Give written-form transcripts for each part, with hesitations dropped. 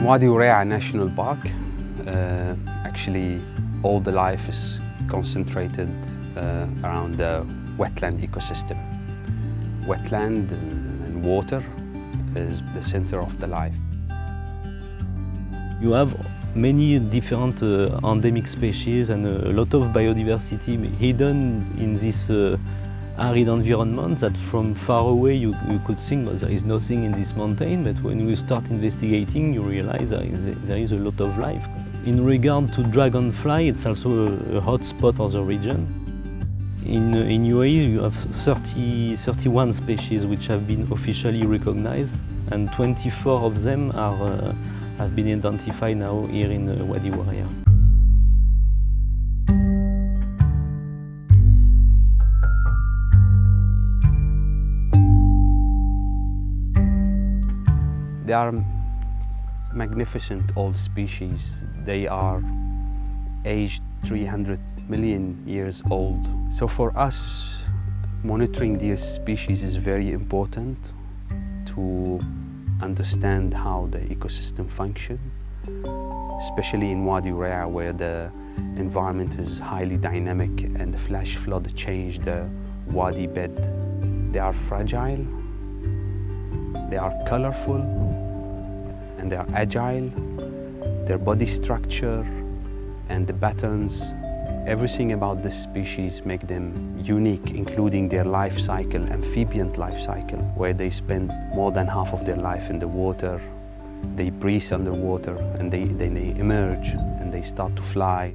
Wadi Wurayah National Park, actually all the life is concentrated around the wetland ecosystem. Wetland and water is the center of the life. You have many different endemic species and a lot of biodiversity hidden in this arid environment that from far away you could think, well, there is nothing in this mountain, but when you start investigating you realize there is a lot of life. In regard to dragonfly, it's also a hot spot of the region. In UAE you have 31 species which have been officially recognized, and 24 of them have been identified now here in Wadi Wurayah. They are magnificent old species. They are aged 300 million years old. So for us, monitoring these species is very important to understand how the ecosystem functions, especially in Wadi Wurayah, where the environment is highly dynamic and the flash flood changed the wadi bed. They are fragile, they are colorful, and they are agile. Their body structure and the patterns, everything about this species make them unique, including their life cycle, amphibian life cycle, where they spend more than half of their life in the water. They breathe underwater and they emerge and they start to fly.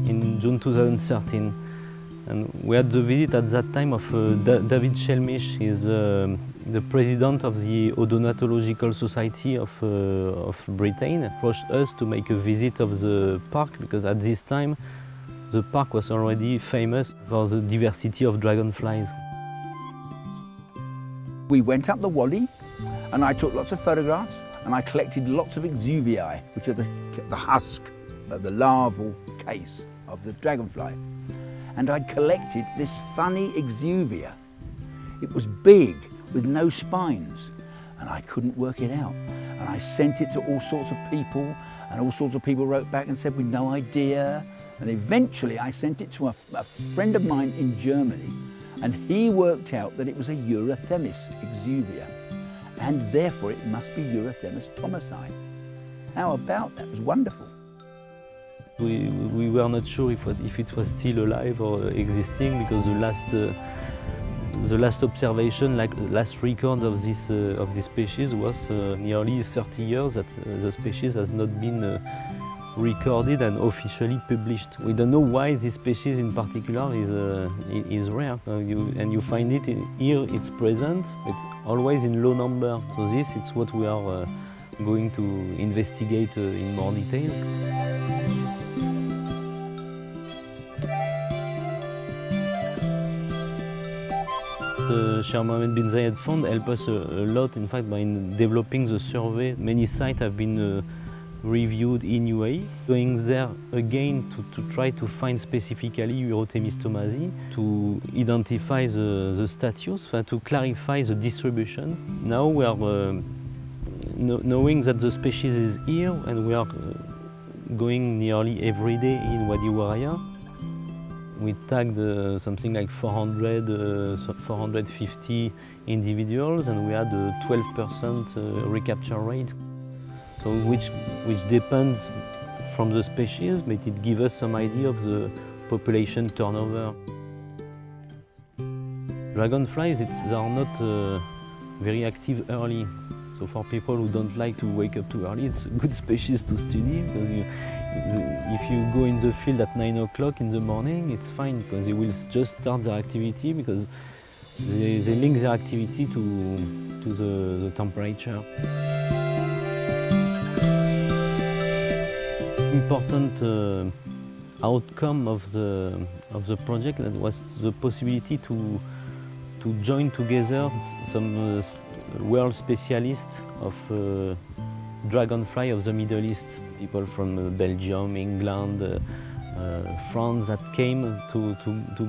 In June 2013, and we had the visit at that time of David Shelmish. He's the president of the Odontological Society of Britain. Approached us to make a visit of the park because at this time the park was already famous for the diversity of dragonflies. We went up the Wadi and I took lots of photographs and I collected lots of exuviae, which are the husk, the larval case of the dragonfly. And I'd collected this funny exuvia. It was big, with no spines, and I couldn't work it out. And I sent it to all sorts of people, and all sorts of people wrote back and said, we've no idea. And eventually I sent it to a friend of mine in Germany, and he worked out that it was a Urothemis exuvia, and therefore it must be Urothemis thomasi. How about that? It was wonderful. We were not sure if it was still alive or existing, because the last observation, like last record of this species was nearly 30 years that the species has not been recorded and officially published. We don't know why this species in particular is rare. And you find it here, it's present, it's always in low number. So this is what we are going to investigate in more detail. The Sheikh Mohammed bin Zayed Fund helped us a lot, in fact, by developing the survey. Many sites have been reviewed in UAE. Going there again to try to find specifically Urothemis thomasi, to identify the status, to clarify the distribution. Now we are knowing that the species is here, and we are going nearly every day in Wadi Wurayah. We tagged something like 450 individuals, and we had a 12% recapture rate, so which depends from the species, but it gives us some idea of the population turnover. Dragonflies, they are not very active early. So for people who don't like to wake up too early, it's a good species to study, because if you go in the field at 9 o'clock in the morning, it's fine, because they will just start their activity, because they link their activity to the temperature. Important outcome of the project was the possibility to join together some world specialists of dragonfly of the Middle East. People from Belgium, England, France that came to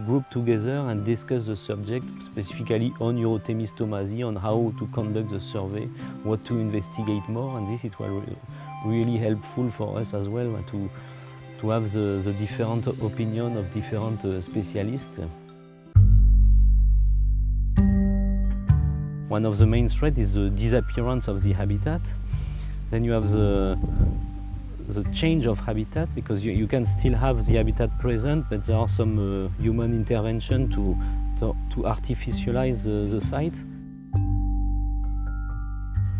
group together and discuss the subject, specifically on Urothemis thomasi, on how to conduct the survey, what to investigate more, and this it was really helpful for us as well to have the different opinion of different specialists. One of the main threats is the disappearance of the habitat. Then you have the change of habitat, because you can still have the habitat present, but there are some human intervention to artificialize the site.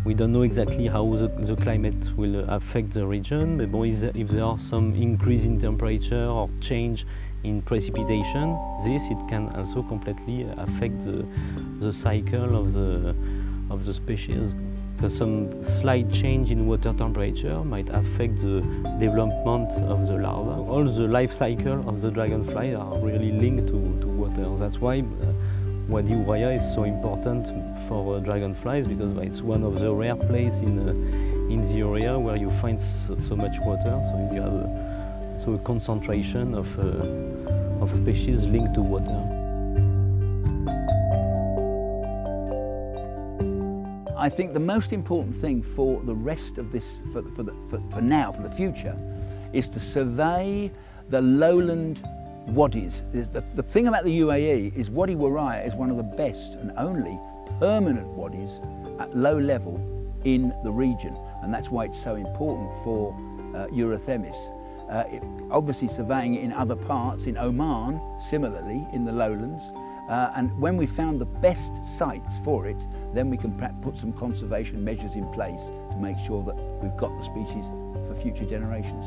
We don't know exactly how the climate will affect the region, but if there are some increase in temperature or change in precipitation, it can also completely affect the cycle of the species. Because some slight change in water temperature might affect the development of the larva. All the life cycle of the dragonfly are really linked to water. That's why Wadi Wurayah is so important for dragonflies, because it's one of the rare places in the area where you find so much water. So you have a concentration of species linked to water. I think the most important thing for the rest of this, for now, for the future, is to survey the lowland wadis. The thing about the UAE is Wadi Wurayah is one of the best and only permanent wadis at low level in the region, and that's why it's so important for Urothemis. Obviously surveying it in other parts, in Oman, similarly, in the lowlands. And when we found the best sites for it, then we can put some conservation measures in place to make sure that we've got the species for future generations.